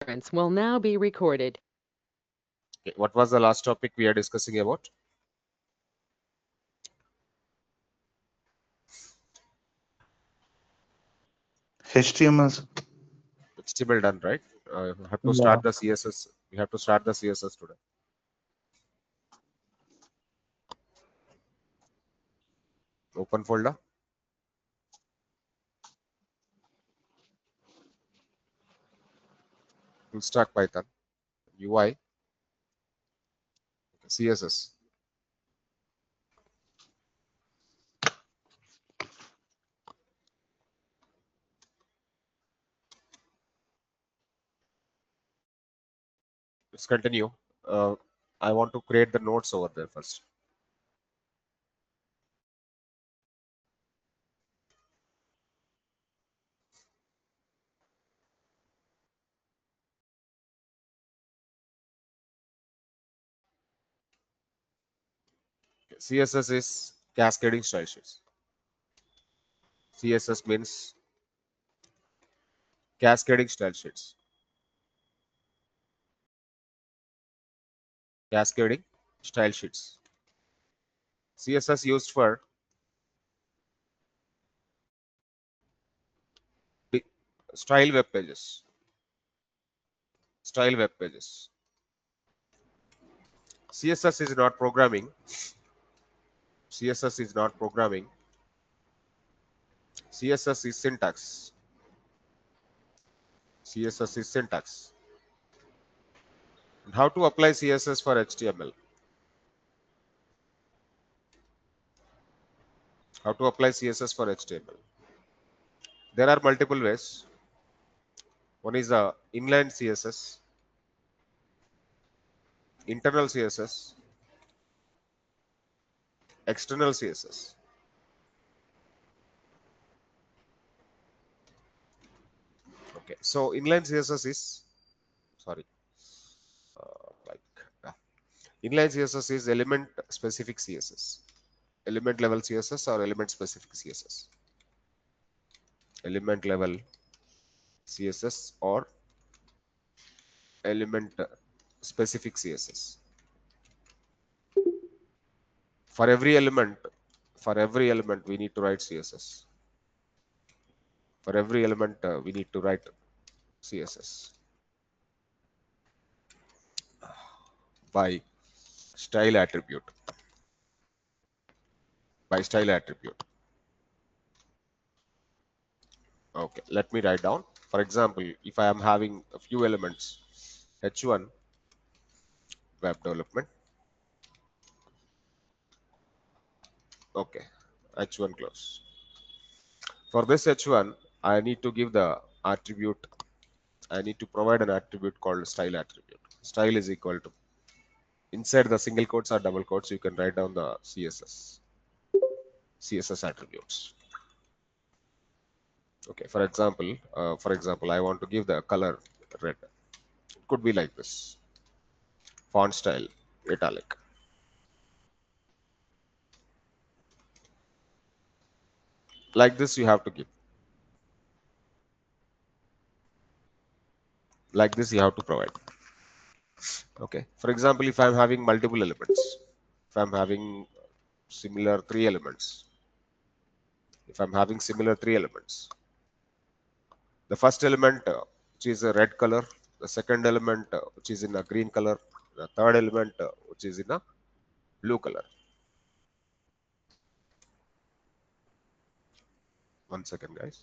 conference will now be recorded. Okay, what was the last topic we are discussing about? HTML. HTML done, right? Have to Yeah. start the CSS. We have to start the CSS today. Open folder. Full stack Python. UI. CSS. Let's continue. I want to create the nodes over there first. Okay, CSS is cascading style sheets. CSS means cascading style sheets. Cascading style sheets. CSS used for style web pages. Style web pages. CSS is not programming. CSS is not programming. CSS is syntax. CSS is syntax. And how to apply CSS for HTML? How to apply CSS for HTML? There are multiple ways. One is the inline CSS, internal CSS, external CSS. Okay, so inline CSS is like inline CSS is element specific CSS, element level CSS or element specific CSS, element level CSS or element specific CSS. For every element we need to write CSS. For every element we need to write CSS by style attribute. By style attribute. Okay, let me write down. For example, if I am having a few elements, H1 web development. Okay, H1 close. For this H1, I need to give the attribute. I need to provide an attribute called style attribute. Style is equal to, inside the single quotes or double quotes, you can write down the CSS attributes. Okay, for example, I want to give the color red. It could be like this. Font style italic. Like this, you have to give. Like this, you have to provide. Okay. For example, if I'm having multiple elements, if I'm having similar three elements, the first element which is a red color, the second element which is in a green color, the third element which is in a blue color. One second, guys.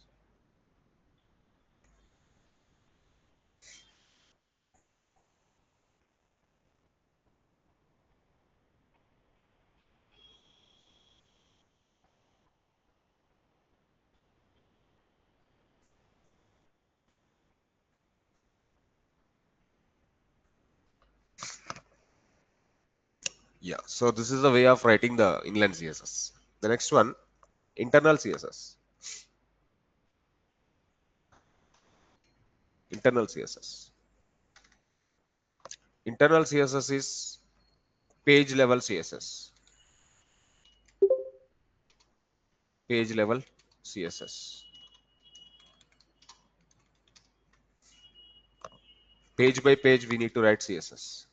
Yeah, so this is the way of writing the inline CSS. The next one, internal CSS. Internal CSS. Internal CSS is page level CSS. Page level CSS. Page by page, we need to write CSS.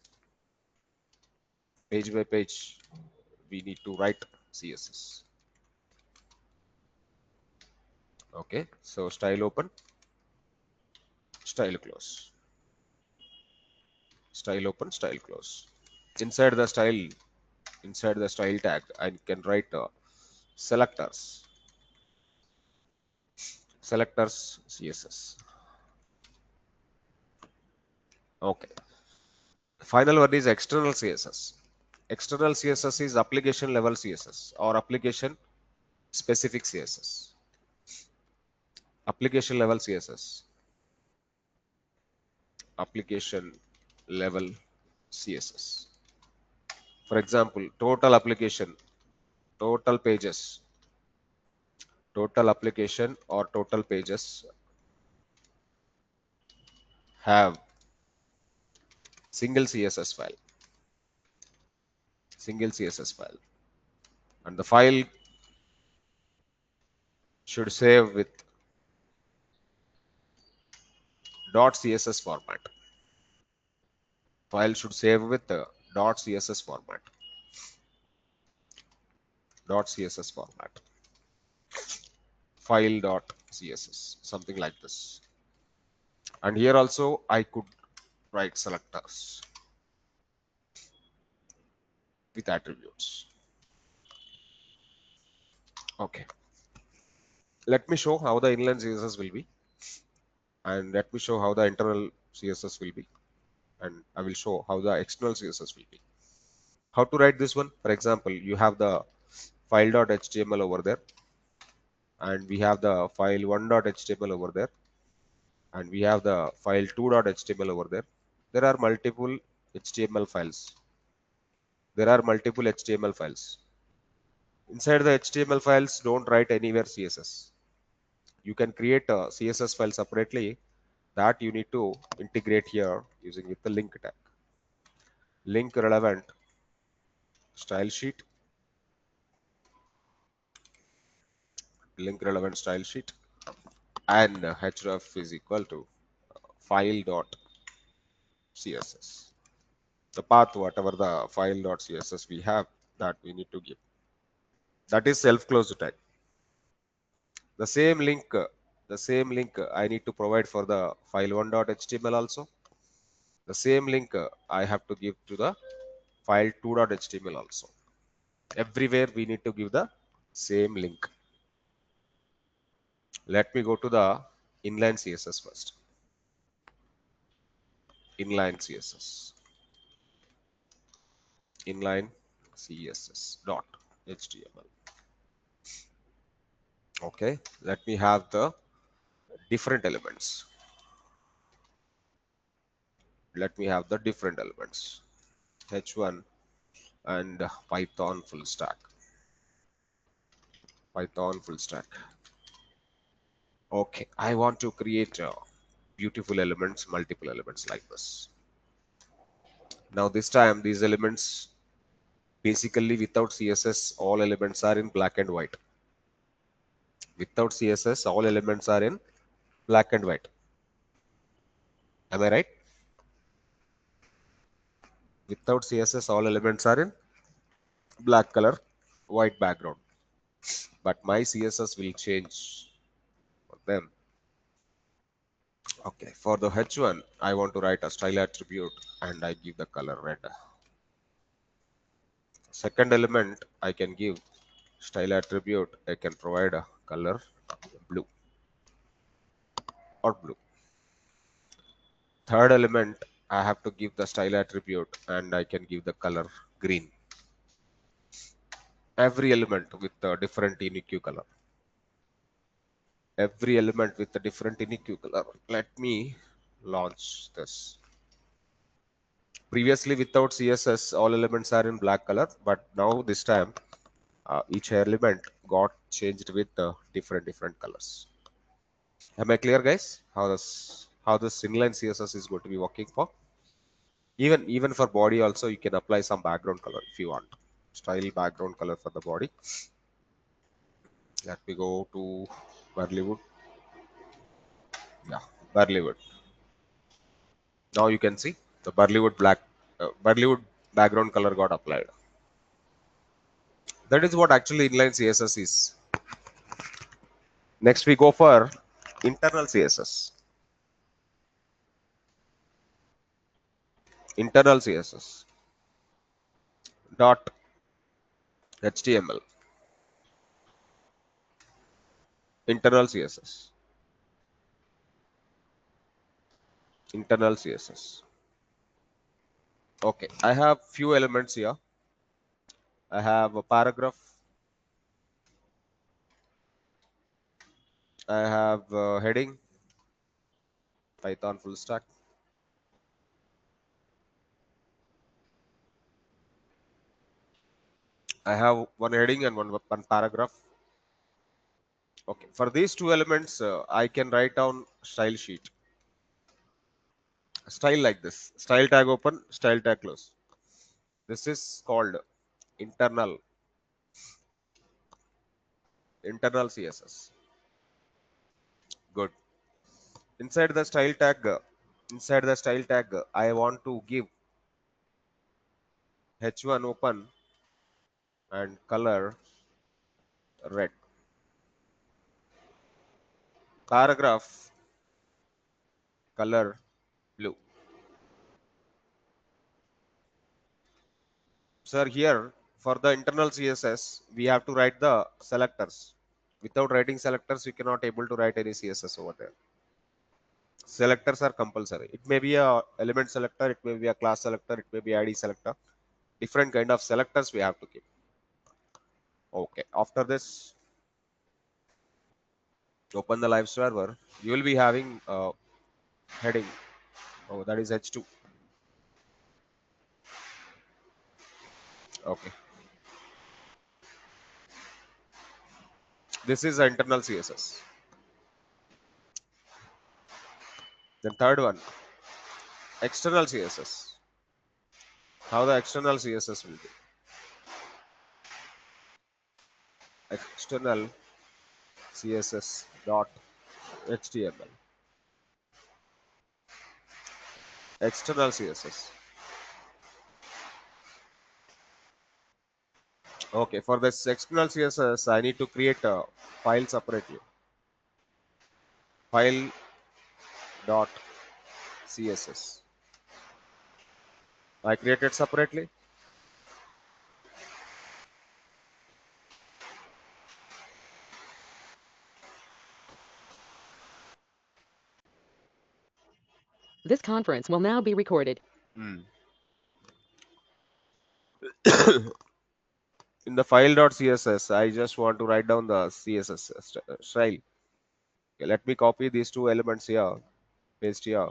Page by page, we need to write CSS. Okay, so style open, style close, style open, style close. Inside the style tag, I can write selectors, selectors CSS. Okay. Final one is external CSS. External CSS is application level CSS or application specific CSS. Application level CSS. Application level CSS. For example, total application, total pages, total application or total pages have single CSS file, single CSS file, and the file should save with .css format. File should save with the .css format. .css format. File.css, something like this. And here also I could write selectors with attributes. Okay. Let me show how the inline CSS will be, and let me show how the internal CSS will be, and I will show how the external CSS will be. How to write this one? For example, you have the file.html over there, and we have the file1.html over there, and we have the file2.html over there. There are multiple HTML files. There are multiple HTML files. Inside the HTML files, don't write anywhere CSS. You can create a CSS file separately that you need to integrate here using with the link tag. Link relevant style sheet. Link relevant style sheet, and href is equal to file.css. The path, whatever the file.css we have, that we need to give. That is self-closed tag. The same link I need to provide for the file1.html also. The same link I have to give to the file2.html also. Everywhere we need to give the same link. Let me go to the inline CSS first. Inline CSS. Inline CSS dot HTML. Okay, let me have the different elements. Let me have the different elements. H1 and Python full stack. Python full stack. Okay, I want to create beautiful elements, multiple elements like this. Now this time these elements, basically without CSS, all elements are in black and white. Without CSS, all elements are in black and white. Am I right? Without CSS, all elements are in black color, white background. But my CSS will change for them. Okay, for the H1, I want to write a style attribute and I give the color red. Second element, I can give style attribute. I can provide a color blue or blue. Third element, I have to give the style attribute and I can give the color green. Every element with a different unique color. Every element with a different unique color. Let me launch this. Previously without CSS, all elements are in black color, but now this time each element got changed with different colors. Am I clear, guys? How this inline CSS is going to be working for? Even for body also, you can apply some background color if you want. Style background color for the body. Let me go to Barleywood. Yeah, Barleywood. Now you can see the Burleywood background color got applied. That is what actually inline CSS is. Next we go for internal CSS. Internal CSS dot HTML. Internal CSS. Internal CSS. Okay, I have few elements here. I have a paragraph. I have a heading. Python full stack. I have one heading and one paragraph. Okay, for these two elements, I can write down style sheet. Style like this. Style tag open, style tag close. This is called internal CSS. Good. Inside the style tag, I want to give h1 open and color red. Paragraph color blue. Sir, here for the internal CSS, we have to write the selectors. Without writing selectors, you cannot able to write any CSS over there. Selectors are compulsory. It may be a element selector, it may be a class selector, it may be ID selector. Different kind of selectors we have to keep. Okay. After this, open the live server. You will be having a heading. Oh, that is H2. Okay. This is the internal CSS. Then third one, external CSS. How the external CSS will be. External CSS dot HTML. External CSS. Okay, for this external CSS, I need to create a file separately. File dot CSS. I created separately. This conference will now be recorded. In the file.css, I just want to write down the CSS style. Okay, let me copy these two elements here, paste here.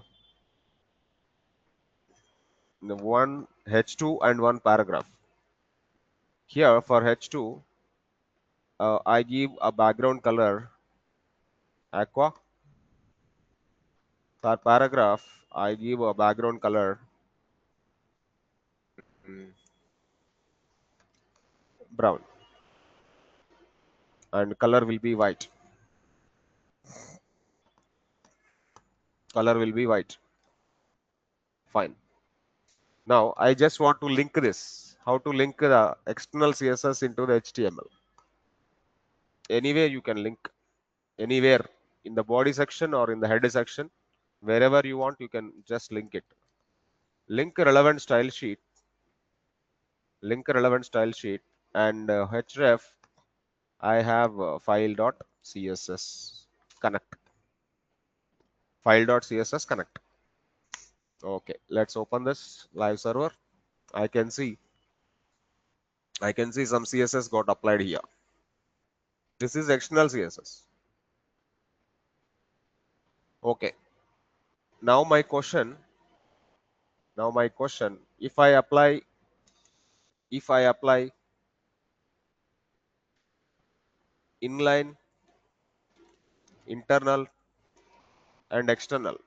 The one h2 and one paragraph. Here for h2, I give a background color aqua. For paragraph, I give a background color brown, and color will be white. Color will be white. Fine. Now I just want to link this. How to link the external CSS into the HTML. Anyway, you can link anywhere in the body section or in the header section. Wherever you want, you can just link it. Link relevant style sheet. Link relevant style sheet and href. I have file.css connect. File.css connect. Okay, let's open this live server. I can see some CSS got applied here. This is external CSS. Okay. Now my question, if I apply inline, internal and external,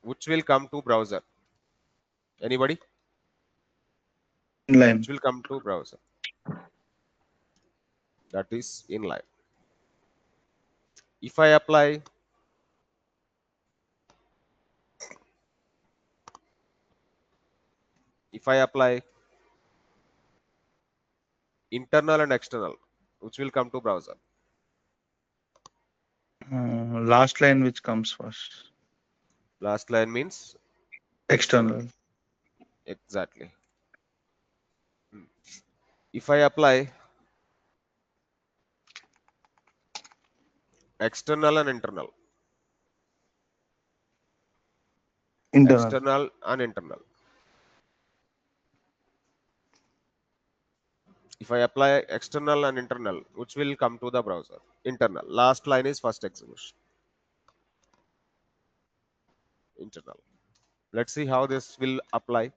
which will come to browser? Anybody? Inline. Which will come to browser? That is inline. If I apply If I apply internal and external, which will come to browser? Last line which comes first. Last line means external. External. Exactly. If I apply external and internal, Internal. external and internal. If I apply external and internal, which will come to the browser? Internal. Last line is first execution. Internal. Let's see how this will apply.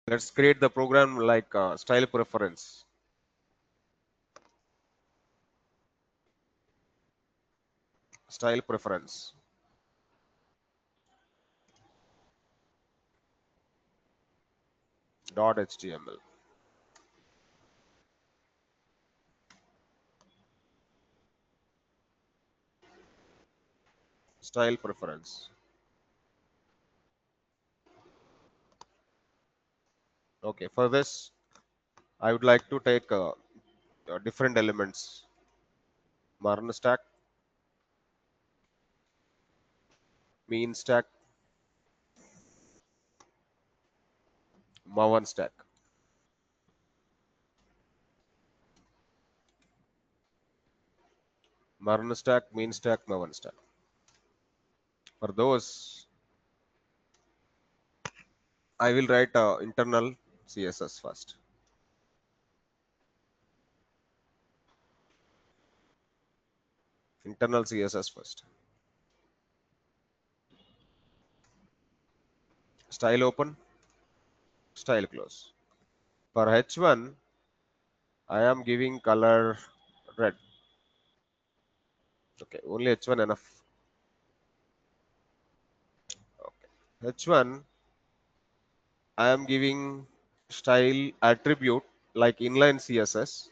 Let's create the program like style preference. Style preference. .html. Style preference. Okay, for this, I would like to take different elements. Marn stack, mean stack, Mavan stack. Marn stack, mean stack, Mavan stack. For those, I will write internal CSS first. Internal CSS first. Style open, style close. For H1, I am giving color red. Okay, only H1 enough. Okay. H1, I am giving style attribute like inline CSS,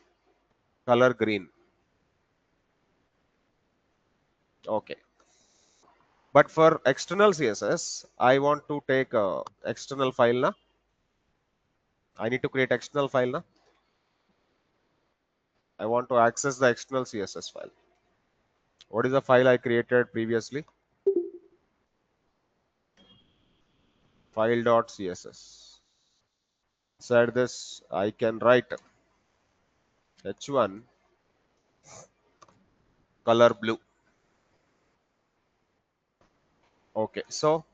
color green. Okay. But for external CSS, I want to take a external file na. I need to create external file na. I want to access the external CSS file. What is the file I created previously? File.css. Inside this, I can write H1 color blue. Okay, so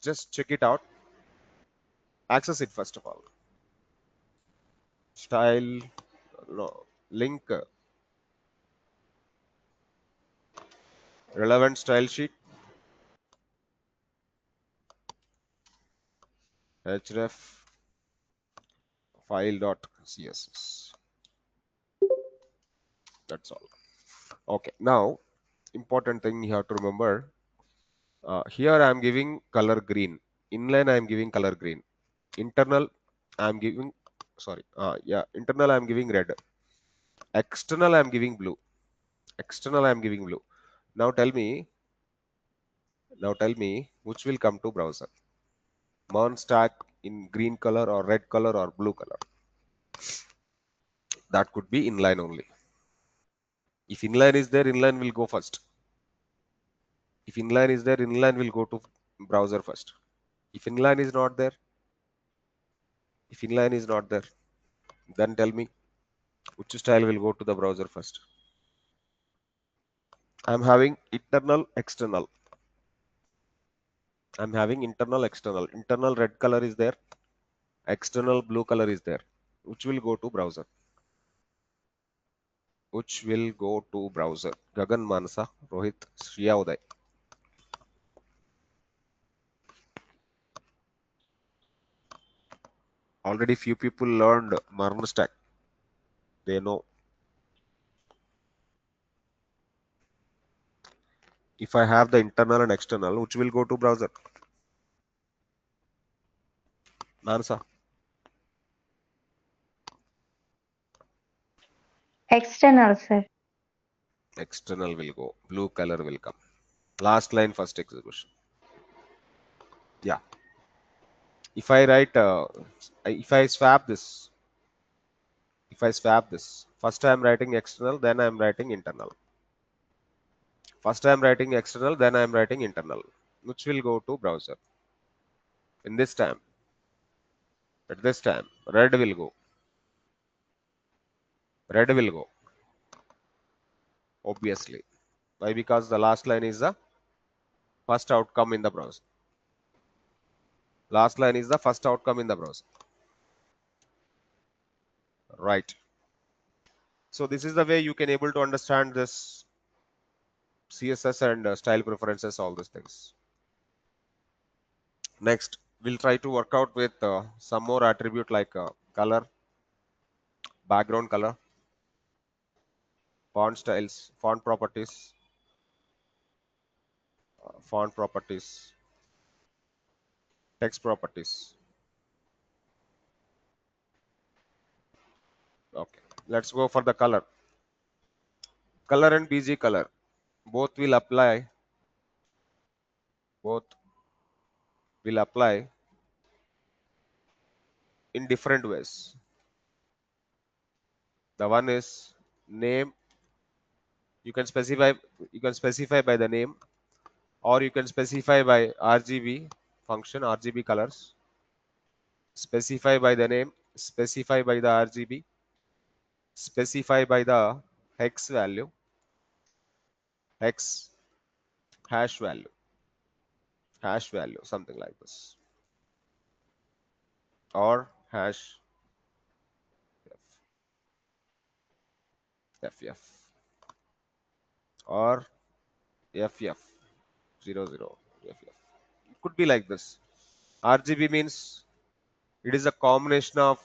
just check it out. Access it first of all. Style, no, link, relevant style sheet, href file.css. That's all. Okay, now important thing you have to remember. Here I am giving color green. Inline I am giving color green. Internal I am giving internal I am giving red. External I am giving blue. External I am giving blue. Now tell me which will come to browser. Mon stack in green color or red color or blue color. That could be inline only. If inline is there, inline will go first. If inline is there, inline will go to browser first. If inline is not there, then tell me which style will go to the browser first. I'm having internal, external. I'm having internal, external. Internal red color is there. External blue color is there. Which will go to browser? Which will go to browser? Gagan, Manasa, Rohit, Shriya, Uday. Already few people learned Marn stack. They know. If I have the internal and external, which will go to browser? Manasa. External, sir. External will go. Blue color will come. Last line first execution. Yeah. If I write, if I swap this, first I am writing external, then I am writing internal. First I am writing external, then I am writing internal, which will go to browser. In this time, at this time, red will go. Red will go, obviously. Why? Because the last line is the first outcome in the browser. Last line is the first outcome in the browser. Right. So this is the way you can able to understand this CSS and style preferences, all these things. Next, we'll try to work out with some more attribute like color, background color, font styles, font properties, text properties. Okay, let's go for the color. Color and BG color both will apply. Both will apply in different ways. The one is name. You can specify. You can specify by the name, or you can specify by RGB function, RGB colors. Specify by the name. Specify by the RGB. Specify by the hex value. Hex hash value, something like this, or hash ff or ff00 ff. It could be like this. RGB means it is a combination of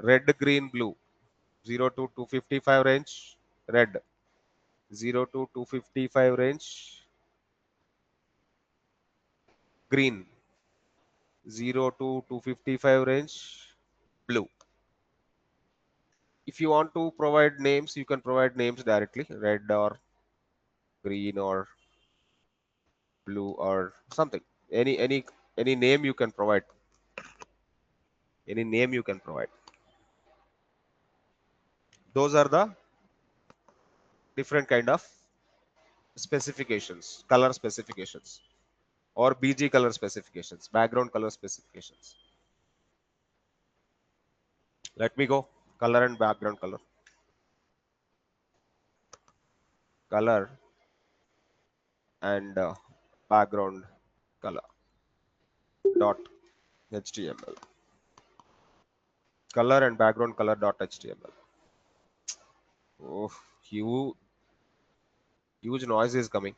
red, green, blue. 0 to 255 range, red. 0 to 255 range, green. 0 to 255 range, blue. If you want to provide names, you can provide names directly, red or green or blue or something. Any name you can provide. Any name you can provide. Those are the different kind of specifications, color specifications, or BG color specifications, background color specifications. Let me go. Color and background color. Color and background color dot html. Color and background color dot html. Oh, huge noise is coming.